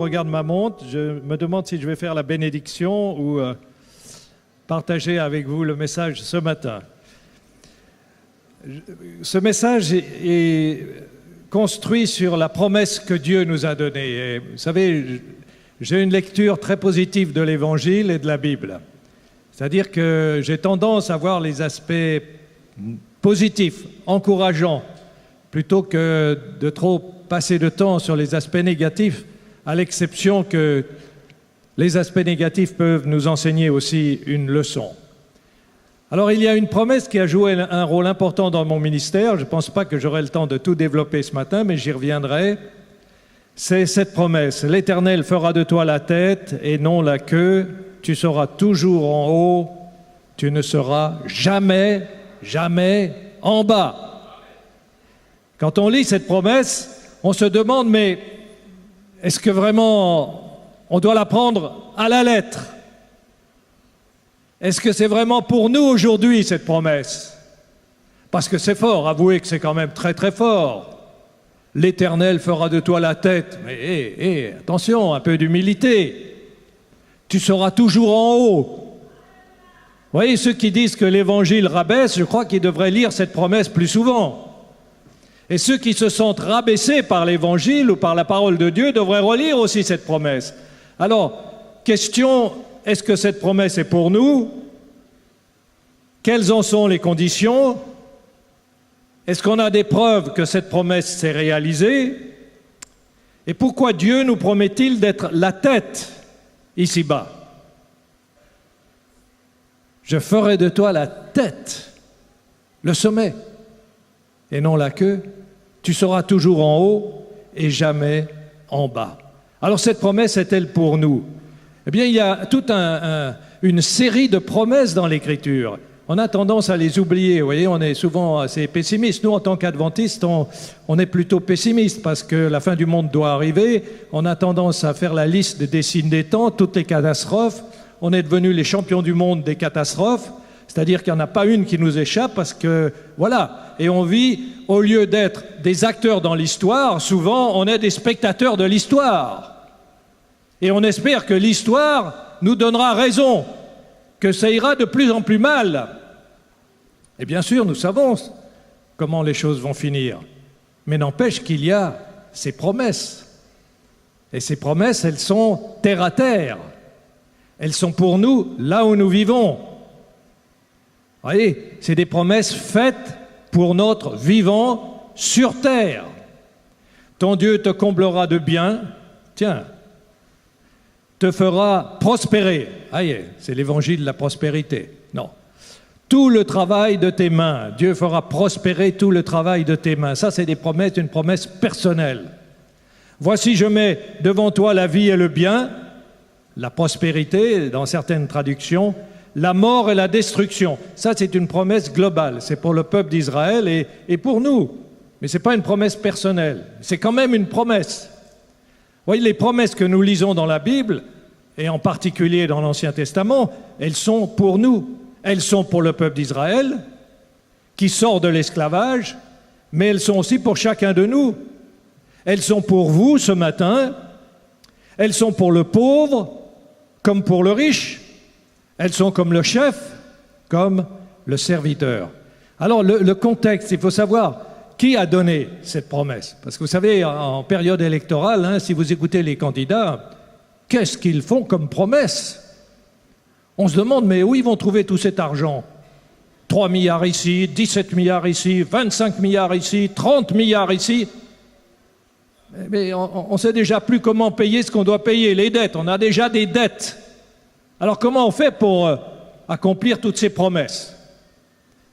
regarde ma montre, je me demande si je vais faire la bénédiction ou partager avec vous le message ce matin. Ce message est construit sur la promesse que Dieu nous a donnée. Et vous savez, j'ai une lecture très positive de l'Évangile et de la Bible. C'est-à-dire que j'ai tendance à voir les aspects positifs, encourageants, plutôt que de trop passer de temps sur les aspects négatifs, à l'exception que les aspects négatifs peuvent nous enseigner aussi une leçon. Alors il y a une promesse qui a joué un rôle important dans mon ministère. Je ne pense pas que j'aurai le temps de tout développer ce matin, mais j'y reviendrai. C'est cette promesse: l'Éternel fera de toi la tête et non la queue. Tu seras toujours en haut, tu ne seras jamais, jamais en bas. Quand on lit cette promesse, on se demande, mais est-ce que vraiment on doit la prendre à la lettre? Est-ce que c'est vraiment pour nous aujourd'hui cette promesse? Parce que c'est fort, avouez que c'est quand même très très fort. L'Éternel fera de toi la tête. Mais attention, un peu d'humilité. Tu seras toujours en haut. Vous voyez, ceux qui disent que l'Évangile rabaisse, je crois qu'ils devraient lire cette promesse plus souvent. Et ceux qui se sentent rabaissés par l'Évangile ou par la parole de Dieu devraient relire aussi cette promesse. Alors, question, est-ce que cette promesse est pour nous? Quelles en sont les conditions? Est-ce qu'on a des preuves que cette promesse s'est réalisée? Et pourquoi Dieu nous promet-il d'être la tête ici-bas? Je ferai de toi la tête, le sommet, et non la queue. Tu seras toujours en haut et jamais en bas. Alors cette promesse est-elle pour nous? Eh bien, il y a toute une série de promesses dans l'Écriture. On a tendance à les oublier. Vous voyez, on est souvent assez pessimiste. Nous, en tant qu'adventistes, on est plutôt pessimiste parce que la fin du monde doit arriver. On a tendance à faire la liste des signes des temps, toutes les catastrophes. On est devenus les champions du monde des catastrophes. C'est-à-dire qu'il n'y en a pas une qui nous échappe parce que, voilà. Et on vit, au lieu d'être des acteurs dans l'histoire, souvent, on est des spectateurs de l'histoire. Et on espère que l'histoire nous donnera raison, que ça ira de plus en plus mal. Et bien sûr, nous savons comment les choses vont finir. Mais n'empêche qu'il y a ces promesses. Et ces promesses, elles sont terre à terre. Elles sont pour nous là où nous vivons. Vous voyez, c'est des promesses faites pour notre vivant sur terre. Ton Dieu te comblera de bien. Tiens, te fera prospérer. C'est l'évangile de la prospérité. Non. Tout le travail de tes mains. Dieu fera prospérer tout le travail de tes mains. Ça, c'est des promesses, une promesse personnelle. Voici, je mets devant toi la vie et le bien, la prospérité, dans certaines traductions, la mort et la destruction. Ça, c'est une promesse globale. C'est pour le peuple d'Israël et pour nous. Mais ce n'est pas une promesse personnelle. C'est quand même une promesse. Vous voyez, les promesses que nous lisons dans la Bible, et en particulier dans l'Ancien Testament, elles sont pour nous. Elles sont pour le peuple d'Israël, qui sort de l'esclavage, mais elles sont aussi pour chacun de nous. Elles sont pour vous ce matin, elles sont pour le pauvre, comme pour le riche. Elles sont comme le chef, comme le serviteur. Alors, le contexte, il faut savoir qui a donné cette promesse. Parce que vous savez, en période électorale, si vous écoutez les candidats, qu'est-ce qu'ils font comme promesse? On se demande, mais où ils vont trouver tout cet argent? 3 milliards ici, 17 milliards ici, 25 milliards ici, 30 milliards ici. Mais on ne sait déjà plus comment payer ce qu'on doit payer, les dettes. On a déjà des dettes. Alors comment on fait pour accomplir toutes ces promesses?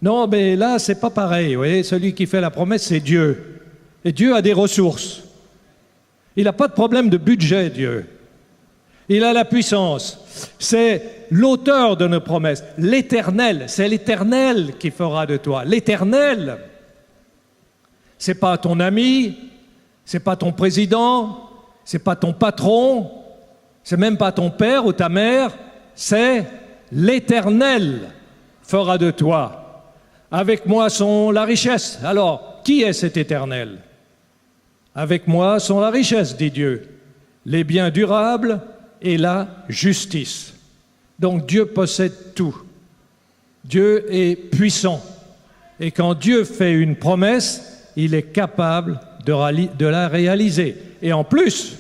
Non, mais là, c'est pas pareil. Vous voyez, celui qui fait la promesse, c'est Dieu. Et Dieu a des ressources. Il n'a pas de problème de budget, Dieu. Il a la puissance. C'est l'auteur de nos promesses. L'Éternel, c'est l'Éternel qui fera de toi. L'Éternel, c'est pas ton ami, c'est pas ton président, c'est pas ton patron, c'est même pas ton père ou ta mère, c'est l'Éternel fera de toi. Avec moi sont la richesse. Alors, qui est cet Éternel? Avec moi sont la richesse, dit Dieu. les biens durables et la justice. Donc Dieu possède tout. Dieu est puissant. Et quand Dieu fait une promesse, il est capable de la réaliser. Et en plus,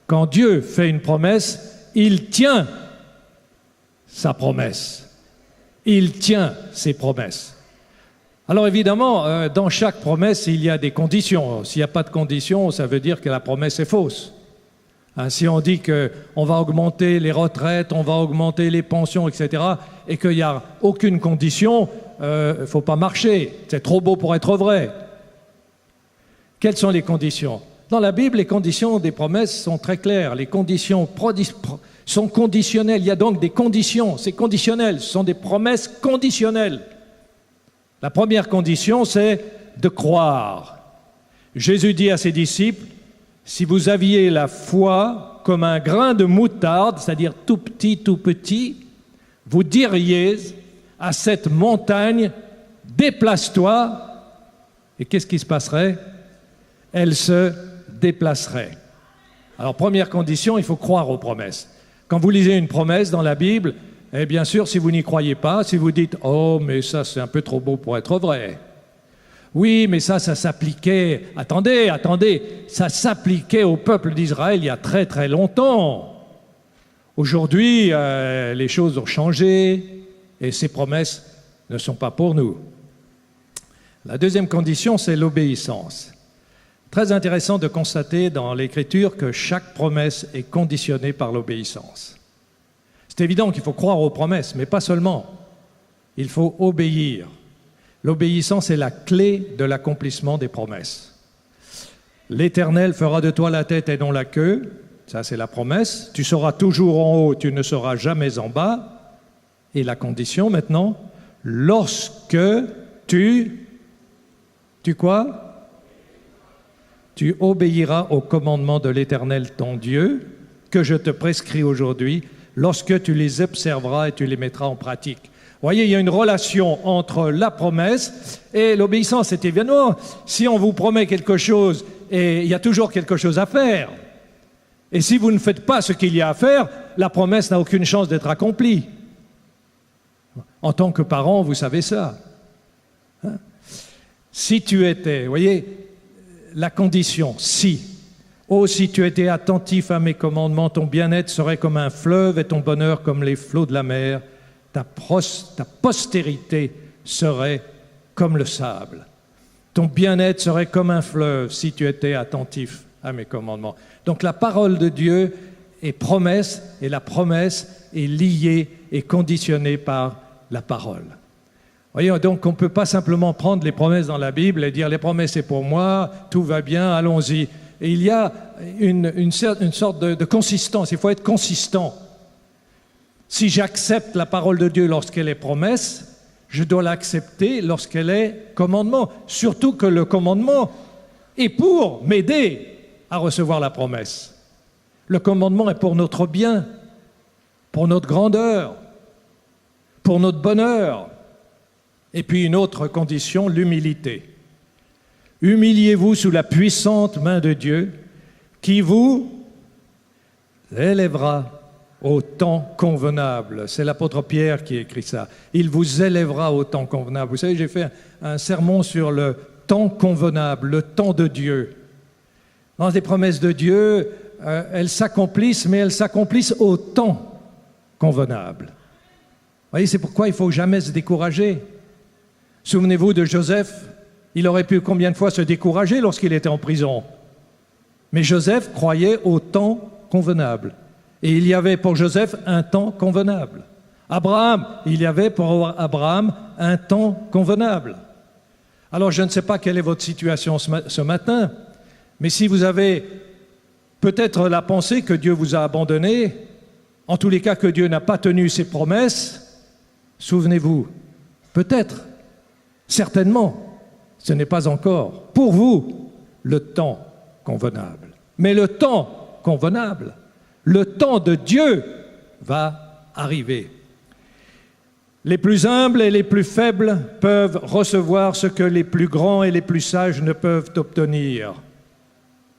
quand Dieu fait une promesse, il tient sa promesse. Il tient ses promesses. Alors évidemment, dans chaque promesse, il y a des conditions. S'il n'y a pas de conditions, ça veut dire que la promesse est fausse. Si on dit qu'on va augmenter les retraites, on va augmenter les pensions, etc., et qu'il n'y a aucune condition, il ne faut pas marcher. C'est trop beau pour être vrai. Quelles sont les conditions? Dans la Bible, les conditions des promesses sont très claires. Les conditions sont conditionnelles. Il y a donc des conditions. C'est conditionnel. Ce sont des promesses conditionnelles. La première condition, c'est de croire. Jésus dit à ses disciples, « Si vous aviez la foi comme un grain de moutarde, c'est-à-dire tout petit, vous diriez à cette montagne, déplace-toi, et qu'est-ce qui se passerait? Elle se déplacerait. » Alors, première condition, il faut croire aux promesses. Quand vous lisez une promesse dans la Bible, et bien sûr, si vous n'y croyez pas, si vous dites « Oh, mais ça, c'est un peu trop beau pour être vrai. » Oui, mais ça s'appliquait... Attendez, ça s'appliquait au peuple d'Israël il y a très très longtemps. Aujourd'hui, les choses ont changé et ces promesses ne sont pas pour nous. La deuxième condition, c'est l'obéissance. Très intéressant de constater dans l'Écriture que chaque promesse est conditionnée par l'obéissance. C'est évident qu'il faut croire aux promesses, mais pas seulement. Il faut obéir. L'obéissance est la clé de l'accomplissement des promesses. L'Éternel fera de toi la tête et non la queue, ça c'est la promesse. Tu seras toujours en haut, tu ne seras jamais en bas. Et la condition maintenant, lorsque tu quoi? Tu obéiras aux commandements de l'Éternel ton Dieu, que je te prescris aujourd'hui, lorsque tu les observeras et tu les mettras en pratique. Vous voyez, il y a une relation entre la promesse et l'obéissance. C'est évidemment, si on vous promet quelque chose et il y a toujours quelque chose à faire, et si vous ne faites pas ce qu'il y a à faire, la promesse n'a aucune chance d'être accomplie. En tant que parent, vous savez ça. Si tu étais, vous voyez, la condition, si. Oh, si tu étais attentif à mes commandements, ton bien-être serait comme un fleuve et ton bonheur comme les flots de la mer. Ta postérité serait comme le sable. Ton bien-être serait comme un fleuve si tu étais attentif à mes commandements. Donc la parole de Dieu est promesse et la promesse est liée et conditionnée par la parole. Voyez, donc on ne peut pas simplement prendre les promesses dans la Bible et dire les promesses c'est pour moi, tout va bien, allons-y. Et il y a une sorte de consistance, il faut être consistant. Si j'accepte la parole de Dieu lorsqu'elle est promesse, je dois l'accepter lorsqu'elle est commandement. Surtout que le commandement est pour m'aider à recevoir la promesse. Le commandement est pour notre bien, pour notre grandeur, pour notre bonheur. Et puis une autre condition, l'humilité. Humiliez-vous sous la puissante main de Dieu qui vous élèvera au temps convenable. C'est l'apôtre Pierre qui écrit ça. Il vous élèvera au temps convenable. Vous savez, j'ai fait un sermon sur le temps convenable, le temps de Dieu. Dans les promesses de Dieu, elles s'accomplissent, mais elles s'accomplissent au temps convenable. Vous voyez, c'est pourquoi il ne faut jamais se décourager. Souvenez-vous de Joseph, il aurait pu combien de fois se décourager lorsqu'il était en prison. Mais Joseph croyait au temps convenable. Et il y avait pour Joseph un temps convenable. Abraham, il y avait pour Abraham un temps convenable. Alors je ne sais pas quelle est votre situation ce matin, mais si vous avez peut-être la pensée que Dieu vous a abandonné, en tous les cas que Dieu n'a pas tenu ses promesses, souvenez-vous, peut-être, certainement, ce n'est pas encore pour vous le temps convenable. Mais le temps convenable, le temps de Dieu va arriver. Les plus humbles et les plus faibles peuvent recevoir ce que les plus grands et les plus sages ne peuvent obtenir.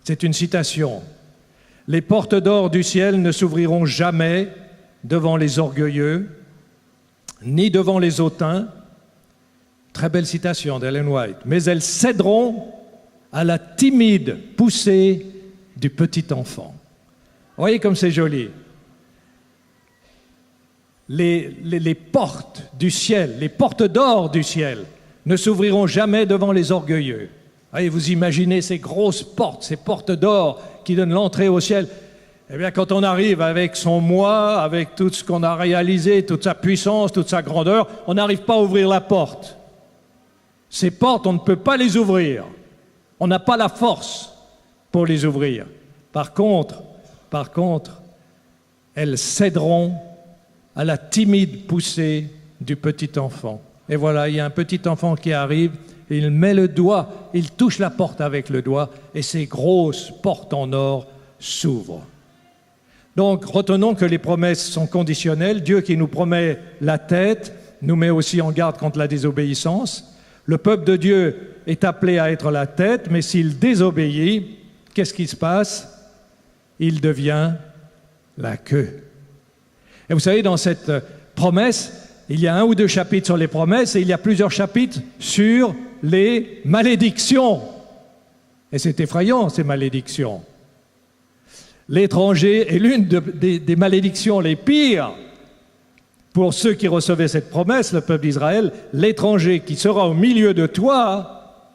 C'est une citation. Les portes d'or du ciel ne s'ouvriront jamais devant les orgueilleux, ni devant les hautains. Très belle citation d'Ellen White. Mais elles céderont à la timide poussée du petit enfant. Vous voyez comme c'est joli. Les portes du ciel, les portes d'or du ciel, ne s'ouvriront jamais devant les orgueilleux. Voyez, vous imaginez ces grosses portes, ces portes d'or qui donnent l'entrée au ciel. Eh bien, quand on arrive avec son moi, avec tout ce qu'on a réalisé, toute sa puissance, toute sa grandeur, on n'arrive pas à ouvrir la porte. Ces portes, on ne peut pas les ouvrir. On n'a pas la force pour les ouvrir. Par contre, elles céderont à la timide poussée du petit enfant. Et voilà, il y a un petit enfant qui arrive, il met le doigt, il touche la porte avec le doigt, et ces grosses portes en or s'ouvrent. Donc, retenons que les promesses sont conditionnelles. Dieu qui nous promet la tête nous met aussi en garde contre la désobéissance. Le peuple de Dieu est appelé à être la tête, mais s'il désobéit, qu'est-ce qui se passe? Il devient la queue. Et vous savez, dans cette promesse, il y a 1 ou 2 chapitres sur les promesses et il y a plusieurs chapitres sur les malédictions. Et c'est effrayant, ces malédictions. L'étranger est l'une des malédictions les pires pour ceux qui recevaient cette promesse, le peuple d'Israël. L'étranger qui sera au milieu de toi,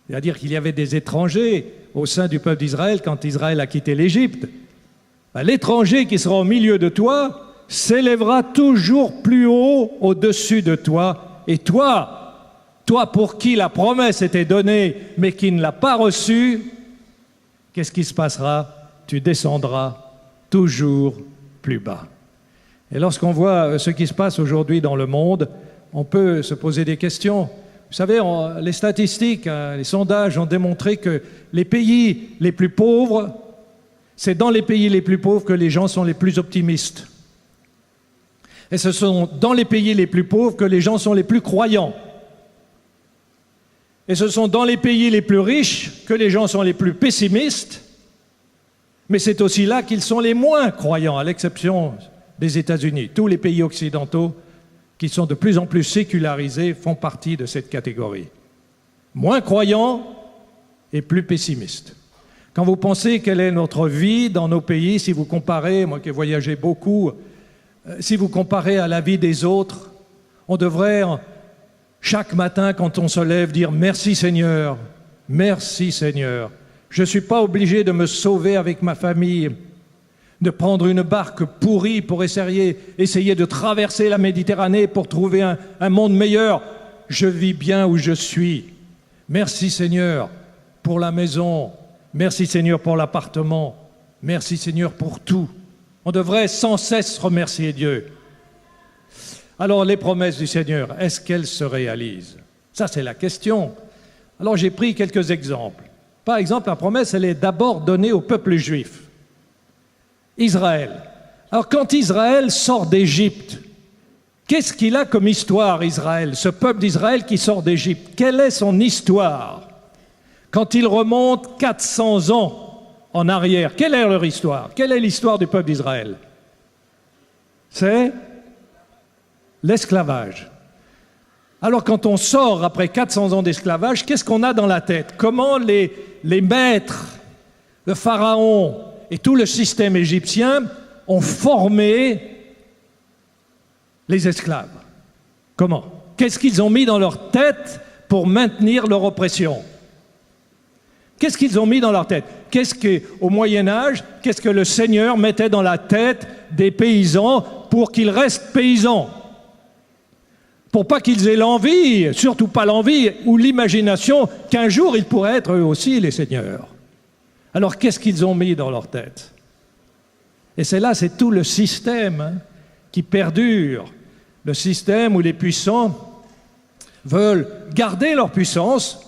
c'est-à-dire qu'il y avait des étrangers au sein du peuple d'Israël quand Israël a quitté l'Égypte. L'étranger qui sera au milieu de toi s'élèvera toujours plus haut au-dessus de toi. Et toi pour qui la promesse était donnée mais qui ne l'a pas reçue, qu'est-ce qui se passera? Tu descendras toujours plus bas. Et lorsqu'on voit ce qui se passe aujourd'hui dans le monde, on peut se poser des questions. Vous savez, les statistiques, les sondages ont démontré que les pays les plus pauvres, c'est dans les pays les plus pauvres que les gens sont les plus optimistes. Et ce sont dans les pays les plus pauvres que les gens sont les plus croyants. Et ce sont dans les pays les plus riches que les gens sont les plus pessimistes. Mais c'est aussi là qu'ils sont les moins croyants, à l'exception des États-Unis. Tous les pays occidentaux qui sont de plus en plus sécularisés font partie de cette catégorie. Moins croyants et plus pessimistes. Quand vous pensez quelle est notre vie dans nos pays, si vous comparez, moi qui ai voyagé beaucoup, si vous comparez à la vie des autres, on devrait chaque matin quand on se lève dire « Merci Seigneur, merci Seigneur ». Je ne suis pas obligé de me sauver avec ma famille, de prendre une barque pourrie pour essayer de traverser la Méditerranée pour trouver un monde meilleur. Je vis bien où je suis. Merci Seigneur pour la maison. Merci Seigneur pour l'appartement. Merci Seigneur pour tout. On devrait sans cesse remercier Dieu. Alors les promesses du Seigneur, est-ce qu'elles se réalisent? Ça c'est la question. Alors j'ai pris quelques exemples. Par exemple, la promesse, elle est d'abord donnée au peuple juif. Israël. Alors quand Israël sort d'Égypte, qu'est-ce qu'il a comme histoire, Israël? Ce peuple d'Israël qui sort d'Égypte, quelle est son histoire? Quand il remonte 400 ans en arrière, quelle est leur histoire? Quelle est l'histoire du peuple d'Israël? C'est l'esclavage. Alors quand on sort après 400 ans d'esclavage, qu'est-ce qu'on a dans la tête? Comment les maîtres, le pharaon et tout le système égyptien ont formé les esclaves? Comment? Qu'est-ce qu'ils ont mis dans leur tête pour maintenir leur oppression? Qu'est-ce qu'ils ont mis dans leur tête? Au Moyen-Âge, qu'est-ce que le Seigneur mettait dans la tête des paysans pour qu'ils restent paysans? Pour pas qu'ils aient l'envie, surtout pas l'envie ou l'imagination qu'un jour ils pourraient être eux aussi les seigneurs. Alors qu'est-ce qu'ils ont mis dans leur tête? Et c'est tout le système qui perdure, le système où les puissants veulent garder leur puissance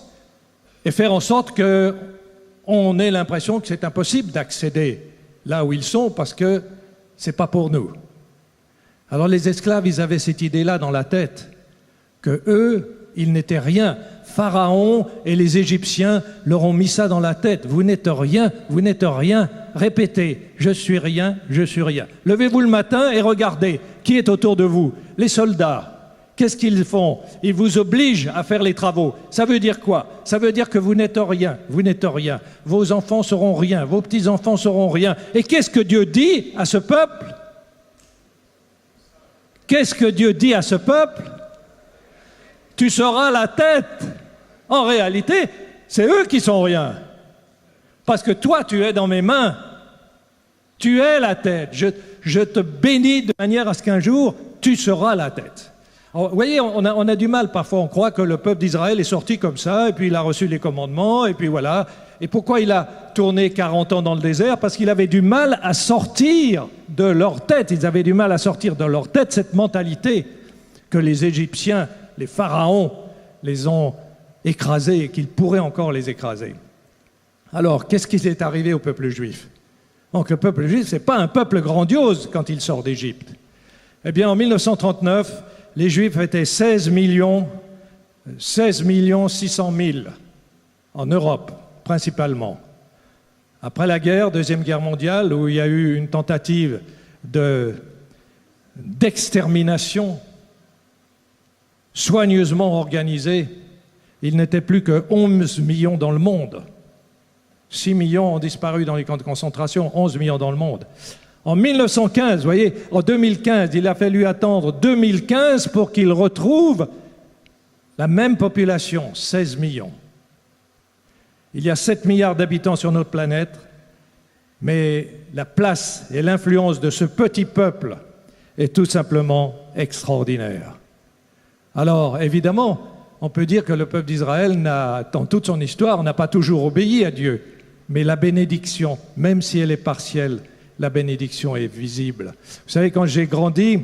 et faire en sorte qu'on ait l'impression que c'est impossible d'accéder là où ils sont parce que c'est pas pour nous. Alors les esclaves, ils avaient cette idée-là dans la tête, que eux, ils n'étaient rien Pharaon et les Égyptiens leur ont mis ça dans la tête. Vous n'êtes rien, vous n'êtes rien. Répétez, je suis rien, je suis rien. Levez-vous le matin et regardez qui est autour de vous. Les soldats. Qu'est-ce qu'ils font? Ils vous obligent à faire les travaux. Ça veut dire quoi? Ça veut dire que vous n'êtes rien, vous n'êtes rien. Vos enfants seront rien, vos petits-enfants seront rien. Et qu'est-ce que Dieu dit à ce peuple? Qu'est-ce que Dieu dit à ce peuple? Tu seras la tête. En réalité, c'est eux qui sont rien. Parce que toi, tu es dans mes mains. Tu es la tête. Je te bénis de manière à ce qu'un jour, tu seras la tête. Alors, vous voyez, on a du mal parfois, on croit que le peuple d'Israël est sorti comme ça, et puis il a reçu les commandements, et puis voilà. Et pourquoi il a tourné 40 ans dans le désert? Parce qu'il avait du mal à sortir de leur tête, ils avaient du mal à sortir de leur tête cette mentalité que les Égyptiens, les pharaons, les ont écrasés et qu'ils pourraient encore les écraser. Alors, qu'est-ce qui est arrivé au peuple juif? Donc le peuple juif, ce n'est pas un peuple grandiose quand il sort d'Égypte. Eh bien, en 1939, les Juifs étaient 16 600 000 en Europe, principalement. Après la guerre, Deuxième Guerre mondiale, où il y a eu une tentative d'extermination soigneusement organisée, il n'était plus que 11 millions dans le monde. 6 millions ont disparu dans les camps de concentration, 11 millions dans le monde. En 1915, vous voyez, en 2015, il a fallu attendre 2015 pour qu'ils retrouvent la même population, 16 millions. Il y a 7 milliards d'habitants sur notre planète, mais la place et l'influence de ce petit peuple est tout simplement extraordinaire. Alors, évidemment, on peut dire que le peuple d'Israël, dans toute son histoire, n'a pas toujours obéi à Dieu, mais la bénédiction, même si elle est partielle, la bénédiction est visible. Vous savez, quand j'ai grandi,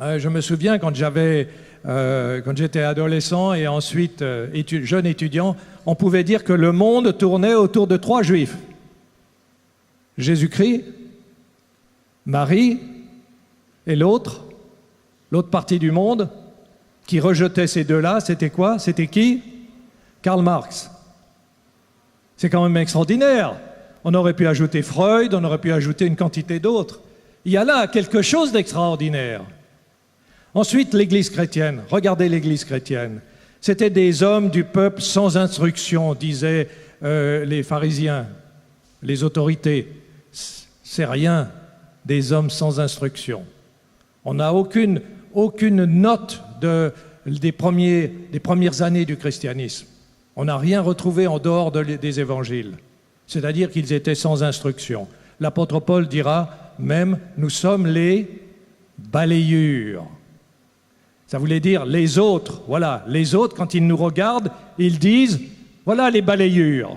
je me souviens quand j'étais adolescent et ensuite jeune étudiant, on pouvait dire que le monde tournait autour de 3 juifs. Jésus-Christ, Marie et l'autre partie du monde qui rejetait ces deux-là, c'était quoi? C'était qui? Karl Marx. C'est quand même extraordinaire. On aurait pu ajouter Freud, on aurait pu ajouter une quantité d'autres. Il y a là quelque chose d'extraordinaire. Ensuite, l'Église chrétienne. Regardez l'Église chrétienne. C'était des hommes du peuple sans instruction, disaient les pharisiens, les autorités. C'est rien, des hommes sans instruction. On n'a aucune note des premières années du christianisme. On n'a rien retrouvé en dehors des évangiles. C'est-à-dire qu'ils étaient sans instruction. L'apôtre Paul dira même, nous sommes les balayures. Ça voulait dire les autres. Voilà, les autres, quand ils nous regardent, ils disent, voilà les balayures.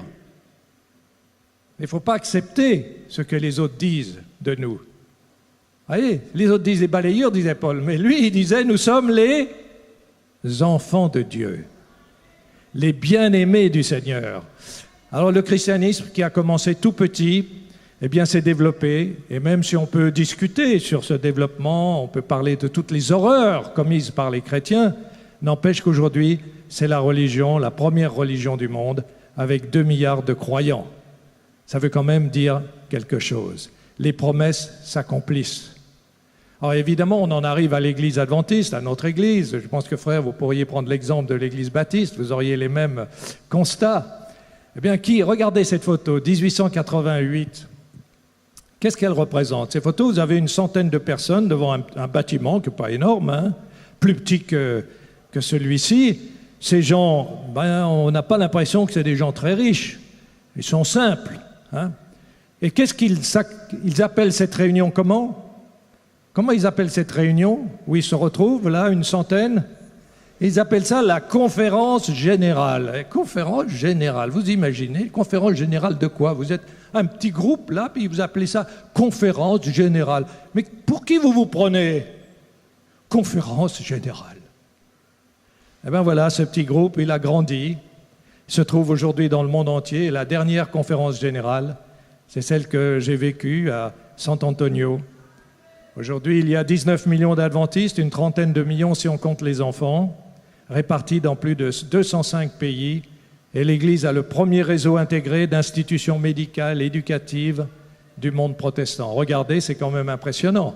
Il ne faut pas accepter ce que les autres disent de nous. Vous voyez, les autres disent les balayures, disait Paul, mais lui, il disait, nous sommes les enfants de Dieu, les bien-aimés du Seigneur. Alors le christianisme qui a commencé tout petit, eh bien s'est développé, et même si on peut discuter sur ce développement, on peut parler de toutes les horreurs commises par les chrétiens, n'empêche qu'aujourd'hui, c'est la religion, la première religion du monde, avec 2 milliards de croyants. Ça veut quand même dire quelque chose. Les promesses s'accomplissent. Alors évidemment, on en arrive à l'église adventiste, à notre église. Je pense que frère, vous pourriez prendre l'exemple de l'église baptiste, vous auriez les mêmes constats. Eh bien, regardez cette photo, 1888. Qu'est-ce qu'elle représente? Ces photos, vous avez une centaine de personnes devant un bâtiment qui n'est pas énorme, hein, plus petit que celui-ci. Ces gens, on n'a pas l'impression que c'est des gens très riches. Ils sont simples. Hein. Et qu'est-ce qu'ils appellent cette réunion comment? Comment ils appellent cette réunion où ils se retrouvent, là, une centaine? Ils appellent ça la conférence générale. Conférence générale, vous imaginez, conférence générale de quoi? Vous êtes un petit groupe là, puis vous appelez ça conférence générale. Mais pour qui vous prenez? Conférence générale. Eh bien voilà, ce petit groupe, il a grandi, il se trouve aujourd'hui dans le monde entier. Et la dernière conférence générale, c'est celle que j'ai vécue à San Antonio. Aujourd'hui, il y a 19 millions d'adventistes, une trentaine de millions si on compte les enfants. répartis dans plus de 205 pays. Et l'Église a le premier réseau intégré d'institutions médicales, éducatives du monde protestant. Regardez, c'est quand même impressionnant.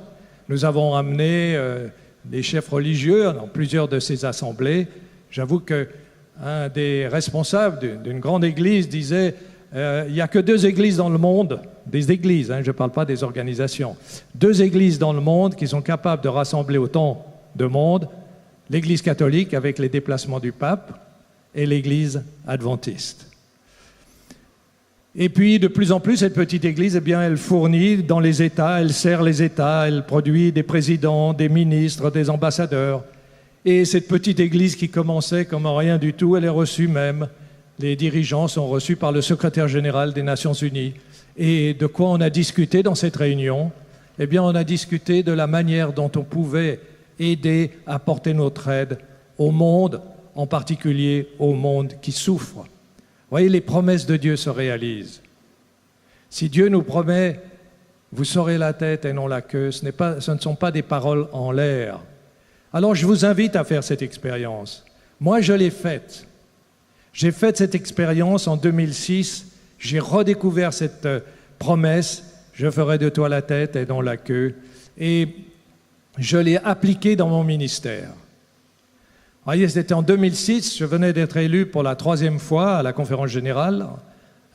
Nous avons amené des chefs religieux dans plusieurs de ces assemblées. J'avoue qu'un des responsables d'une grande église disait il n'y a que 2 églises dans le monde, des églises, je ne parle pas des organisations, 2 églises dans le monde qui sont capables de rassembler autant de monde, l'Église catholique avec les déplacements du pape et l'Église adventiste. Et puis, de plus en plus, cette petite Église, eh bien, elle fournit dans les États, elle sert les États, elle produit des présidents, des ministres, des ambassadeurs. Et cette petite Église qui commençait comme rien du tout, elle est reçue même. Les dirigeants sont reçus par le secrétaire général des Nations Unies. Et de quoi on a discuté dans cette réunion? Eh bien, on a discuté de la manière dont on pouvait aider à porter notre aide au monde, en particulier au monde qui souffre. Vous voyez, les promesses de Dieu se réalisent. Si Dieu nous promet « vous saurez la tête et non la queue », ce ne sont pas des paroles en l'air. Alors je vous invite à faire cette expérience. Moi, je l'ai faite. J'ai fait cette expérience en 2006. J'ai redécouvert cette promesse « je ferai de toi la tête et non la queue ». Et je l'ai appliquée dans mon ministère. Vous voyez, c'était en 2006, je venais d'être élu pour la 3e fois à la conférence générale,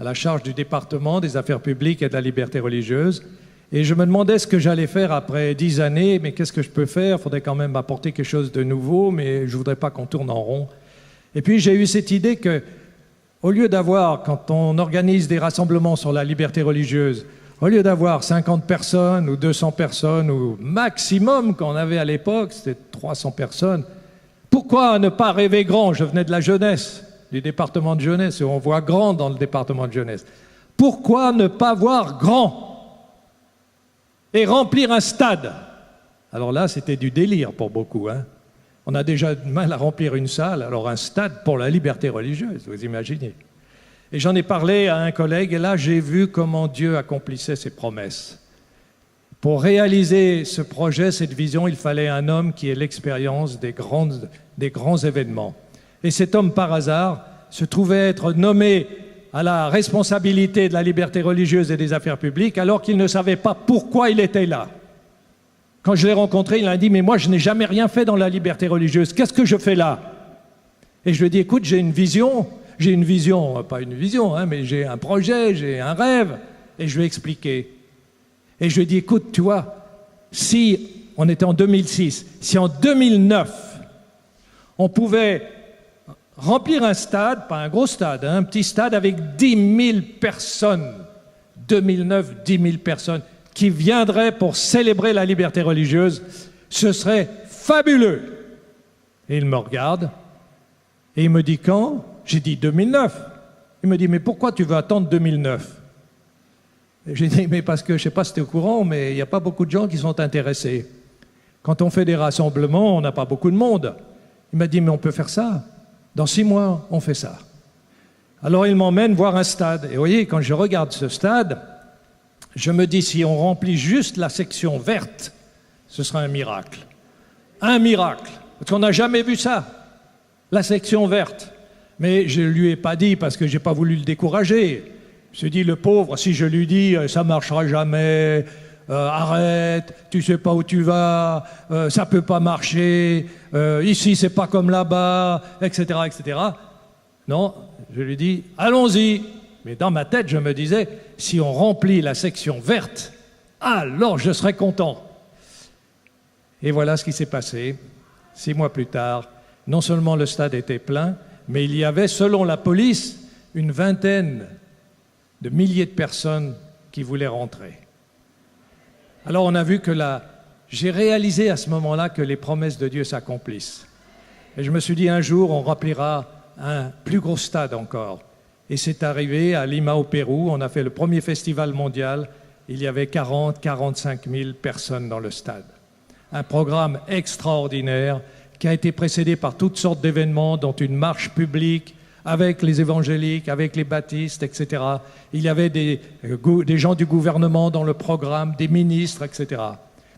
à la charge du département des affaires publiques et de la liberté religieuse. Et je me demandais ce que j'allais faire après 10 années, mais qu'est-ce que je peux faire? Il faudrait quand même apporter quelque chose de nouveau, mais je ne voudrais pas qu'on tourne en rond. Et puis j'ai eu cette idée que, au lieu d'avoir, quand on organise des rassemblements sur la liberté religieuse, au lieu d'avoir 50 personnes ou 200 personnes, ou maximum qu'on avait à l'époque, c'était 300 personnes, pourquoi ne pas rêver grand? Je venais de la jeunesse, du département de jeunesse, et on voit grand dans le département de jeunesse. Pourquoi ne pas voir grand et remplir un stade? Alors là, c'était du délire pour beaucoup. On a déjà du mal à remplir une salle, alors un stade pour la liberté religieuse, vous imaginez. Et j'en ai parlé à un collègue, et là, j'ai vu comment Dieu accomplissait ses promesses. Pour réaliser ce projet, cette vision, il fallait un homme qui ait l'expérience des grands événements. Et cet homme, par hasard, se trouvait être nommé à la responsabilité de la liberté religieuse et des affaires publiques, alors qu'il ne savait pas pourquoi il était là. Quand je l'ai rencontré, il m'a dit « Mais moi, je n'ai jamais rien fait dans la liberté religieuse. Qu'est-ce que je fais là ?» Et je lui ai dit « Écoute, j'ai une vision, pas une vision, mais j'ai un projet, j'ai un rêve. » Et je lui ai expliqué. Et je lui ai dit, écoute, tu vois, si on était en 2006, si en 2009, on pouvait remplir un stade, pas un gros stade, un petit stade avec 10 000 personnes, 2009, 10 000 personnes, qui viendraient pour célébrer la liberté religieuse, ce serait fabuleux. Et il me regarde, et il me dit quand? J'ai dit 2009. Il me dit, mais pourquoi tu veux attendre 2009? J'ai dit, mais parce que, je ne sais pas si tu es au courant, mais il n'y a pas beaucoup de gens qui sont intéressés. Quand on fait des rassemblements, on n'a pas beaucoup de monde. Il m'a dit, mais on peut faire ça. Dans 6 mois, on fait ça. Alors il m'emmène voir un stade. Et vous voyez, quand je regarde ce stade, je me dis, si on remplit juste la section verte, ce sera un miracle. Un miracle. Parce qu'on n'a jamais vu ça, la section verte. Mais je ne lui ai pas dit parce que je n'ai pas voulu le décourager. Je me suis dit, le pauvre, si je lui dis « ça ne marchera jamais, arrête, tu ne sais pas où tu vas, ça ne peut pas marcher, ici c'est pas comme là-bas, etc., etc. » Non, je lui dis « allons-y ». Mais dans ma tête, je me disais « si on remplit la section verte, alors je serai content ». Et voilà ce qui s'est passé. 6 mois plus tard, non seulement le stade était plein, mais il y avait, selon la police, une vingtaine de milliers de personnes qui voulaient rentrer. Alors on a vu que j'ai réalisé à ce moment-là que les promesses de Dieu s'accomplissent. Et je me suis dit, un jour, on remplira un plus gros stade encore. Et c'est arrivé à Lima, au Pérou. On a fait le premier festival mondial. Il y avait 40-45 000 personnes dans le stade. Un programme extraordinaire qui a été précédé par toutes sortes d'événements, dont une marche publique, avec les évangéliques, avec les baptistes, etc. Il y avait des gens du gouvernement dans le programme, des ministres, etc.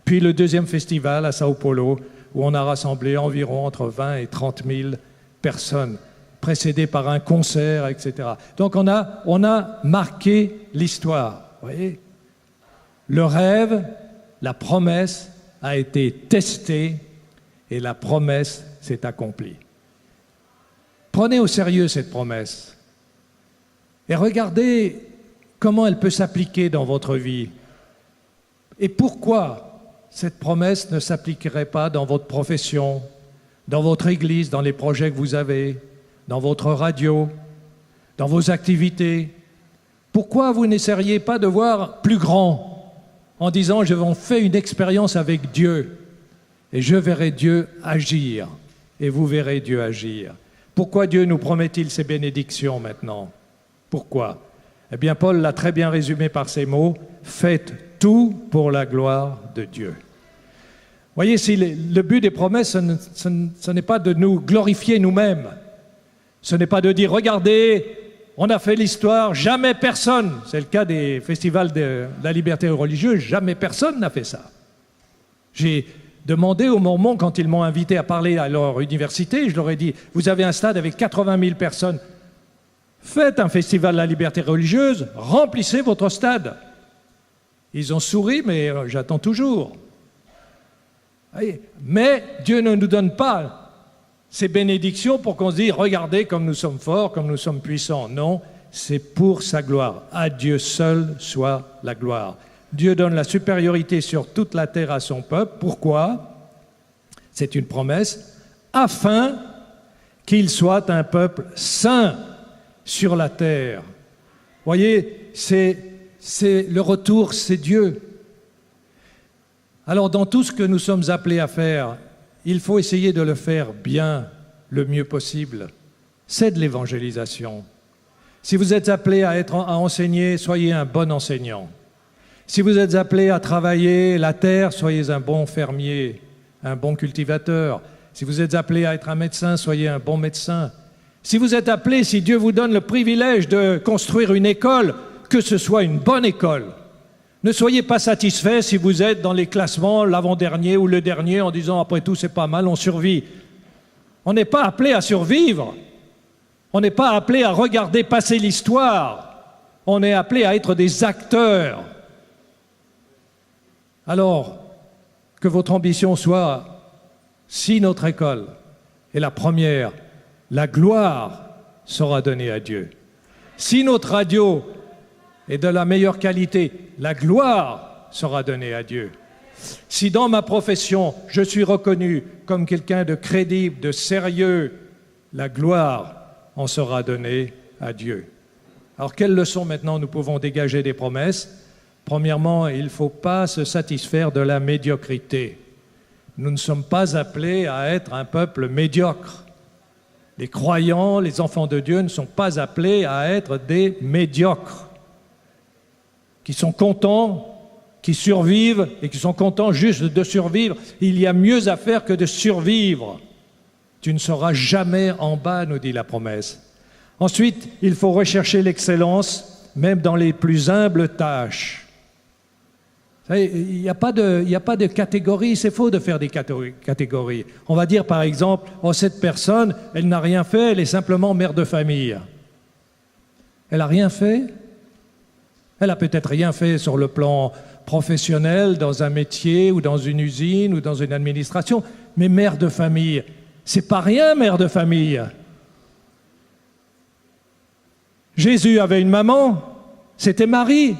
Puis le deuxième festival à Sao Paulo, où on a rassemblé environ entre 20 et 30 000 personnes, précédé par un concert, etc. Donc on a marqué l'histoire. Vous voyez ? Le rêve, la promesse a été testée et la promesse s'est accomplie. Prenez au sérieux cette promesse et regardez comment elle peut s'appliquer dans votre vie et pourquoi cette promesse ne s'appliquerait pas dans votre profession, dans votre église, dans les projets que vous avez, dans votre radio, dans vos activités. Pourquoi vous n'essayeriez pas de voir plus grand en disant « je vais faire une expérience avec Dieu et je verrai Dieu agir et vous verrez Dieu agir ». Pourquoi Dieu nous promet-il ces bénédictions maintenant? Pourquoi? Eh bien, Paul l'a très bien résumé par ces mots, « faites tout pour la gloire de Dieu ». Voyez, si le but des promesses, ce n'est pas de nous glorifier nous-mêmes. Ce n'est pas de dire, regardez, on a fait l'histoire, jamais personne, c'est le cas des festivals de la liberté religieuse, jamais personne n'a fait ça. J'ai demandé aux Mormons, quand ils m'ont invité à parler à leur université, je leur ai dit, vous avez un stade avec 80 000 personnes, faites un festival de la liberté religieuse, remplissez votre stade. Ils ont souri, mais j'attends toujours. Mais Dieu ne nous donne pas ces bénédictions pour qu'on se dise « Regardez comme nous sommes forts, comme nous sommes puissants ». Non, c'est pour sa gloire. À Dieu seul soit la gloire. Dieu donne la supériorité sur toute la terre à son peuple. Pourquoi? C'est une promesse. Afin qu'il soit un peuple saint sur la terre. Vous voyez, c'est le retour, c'est Dieu. Alors, dans tout ce que nous sommes appelés à faire, il faut essayer de le faire bien, le mieux possible. C'est de l'évangélisation. Si vous êtes appelé à enseigner, soyez un bon enseignant. Si vous êtes appelé à travailler la terre, soyez un bon fermier, un bon cultivateur. Si vous êtes appelé à être un médecin, soyez un bon médecin. Si vous êtes appelé, si Dieu vous donne le privilège de construire une école, que ce soit une bonne école. Ne soyez pas satisfait si vous êtes dans les classements, l'avant-dernier ou le dernier, en disant « après tout, c'est pas mal, on survit ». On n'est pas appelé à survivre. On n'est pas appelé à regarder passer l'histoire. On est appelé à être des acteurs. Alors, que votre ambition soit, si notre école est la première, la gloire sera donnée à Dieu. Si notre radio est de la meilleure qualité, la gloire sera donnée à Dieu. Si dans ma profession, je suis reconnu comme quelqu'un de crédible, de sérieux, la gloire en sera donnée à Dieu. Alors, quelles leçons maintenant nous pouvons dégager des promesses? Premièrement, il ne faut pas se satisfaire de la médiocrité. Nous ne sommes pas appelés à être un peuple médiocre. Les croyants, les enfants de Dieu ne sont pas appelés à être des médiocres, qui sont contents, qui survivent et qui sont contents juste de survivre. Il y a mieux à faire que de survivre. Tu ne seras jamais en bas, nous dit la promesse. Ensuite, il faut rechercher l'excellence, même dans les plus humbles tâches. Vous savez, il n'y a pas de catégorie, c'est faux de faire des catégories. On va dire par exemple, oh, cette personne, elle n'a rien fait, elle est simplement mère de famille. Elle n'a rien fait? Elle n'a peut-être rien fait sur le plan professionnel, dans un métier ou dans une usine ou dans une administration, mais mère de famille, c'est pas rien, mère de famille. Jésus avait une maman, c'était Marie.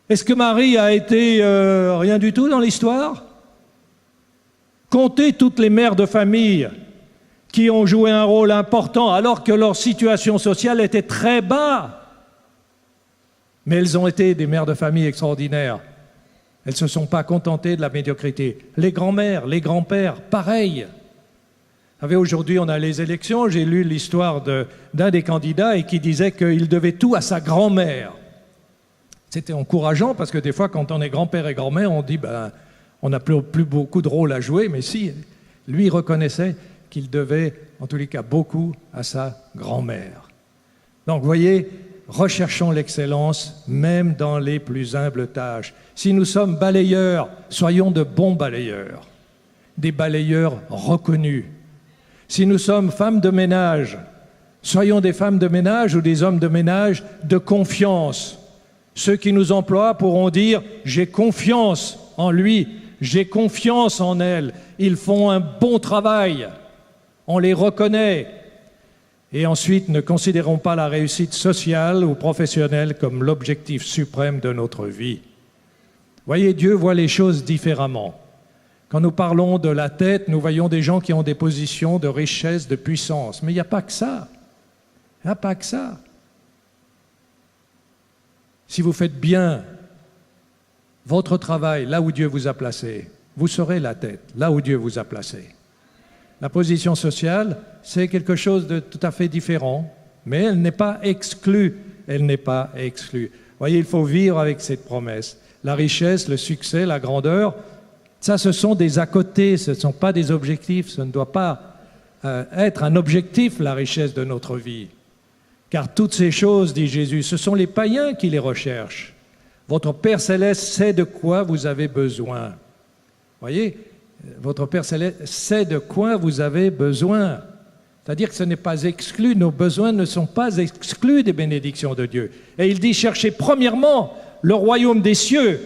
Est-ce que Marie a été rien du tout dans l'histoire? Comptez toutes les mères de famille qui ont joué un rôle important alors que leur situation sociale était très bas. Mais elles ont été des mères de famille extraordinaires. Elles ne se sont pas contentées de la médiocrité. Les grands-mères, les grands-pères, pareil. Vous savez, aujourd'hui, on a les élections. J'ai lu l'histoire d'un des candidats et qui disait qu'il devait tout à sa grand-mère. C'était encourageant parce que des fois, quand on est grand-père et grand-mère, on dit on n'a plus beaucoup de rôle à jouer. Mais si, lui reconnaissait qu'il devait, en tous les cas, beaucoup à sa grand-mère. Donc, vous voyez, recherchons l'excellence, même dans les plus humbles tâches. Si nous sommes balayeurs, soyons de bons balayeurs, des balayeurs reconnus. Si nous sommes femmes de ménage, soyons des femmes de ménage ou des hommes de ménage de confiance. Ceux qui nous emploient pourront dire « j'ai confiance en lui, j'ai confiance en elle, ils font un bon travail, on les reconnaît ». Et ensuite, ne considérons pas la réussite sociale ou professionnelle comme l'objectif suprême de notre vie. Voyez, Dieu voit les choses différemment. Quand nous parlons de la tête, nous voyons des gens qui ont des positions de richesse, de puissance. Mais il n'y a pas que ça. Il n'y a pas que ça. Si vous faites bien votre travail là où Dieu vous a placé, vous serez la tête, là où Dieu vous a placé. La position sociale, c'est quelque chose de tout à fait différent, mais elle n'est pas exclue. Elle n'est pas exclue. Vous voyez, il faut vivre avec cette promesse. La richesse, le succès, la grandeur, ça, ce sont des à côté, ce ne sont pas des objectifs. Ce ne doit pas être un objectif, la richesse de notre vie. Car toutes ces choses, dit Jésus, ce sont les païens qui les recherchent. Votre Père Céleste sait de quoi vous avez besoin. Vous voyez, votre Père Céleste sait de quoi vous avez besoin. C'est-à-dire que ce n'est pas exclu, nos besoins ne sont pas exclus des bénédictions de Dieu. Et il dit, cherchez premièrement le royaume des cieux.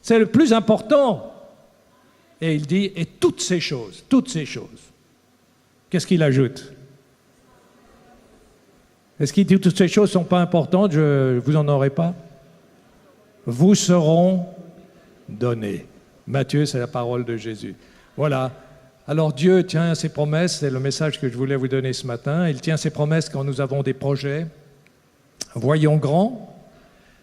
C'est le plus important. Et il dit, et toutes ces choses. Qu'est-ce qu'il ajoute? Est-ce qu'il dit toutes ces choses ne sont pas importantes, vous n'en aurez pas? Vous seront donnés. Matthieu, c'est la parole de Jésus. Voilà. Alors Dieu tient ses promesses, c'est le message que je voulais vous donner ce matin. Il tient ses promesses quand nous avons des projets. Voyons grand,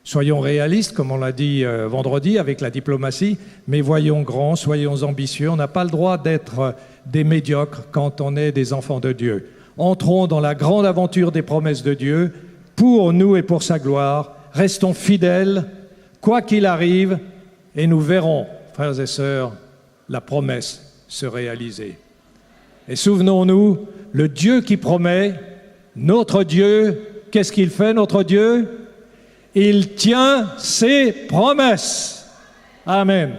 soyons réalistes, comme on l'a dit vendredi avec la diplomatie, mais voyons grand, soyons ambitieux. On n'a pas le droit d'être des médiocres quand on est des enfants de Dieu. Entrons dans la grande aventure des promesses de Dieu, pour nous et pour sa gloire. Restons fidèles, quoi qu'il arrive, et nous verrons, frères et sœurs, la promesse se réaliser. Et souvenons-nous, le Dieu qui promet, notre Dieu, qu'est-ce qu'il fait, notre Dieu? Il tient ses promesses. Amen.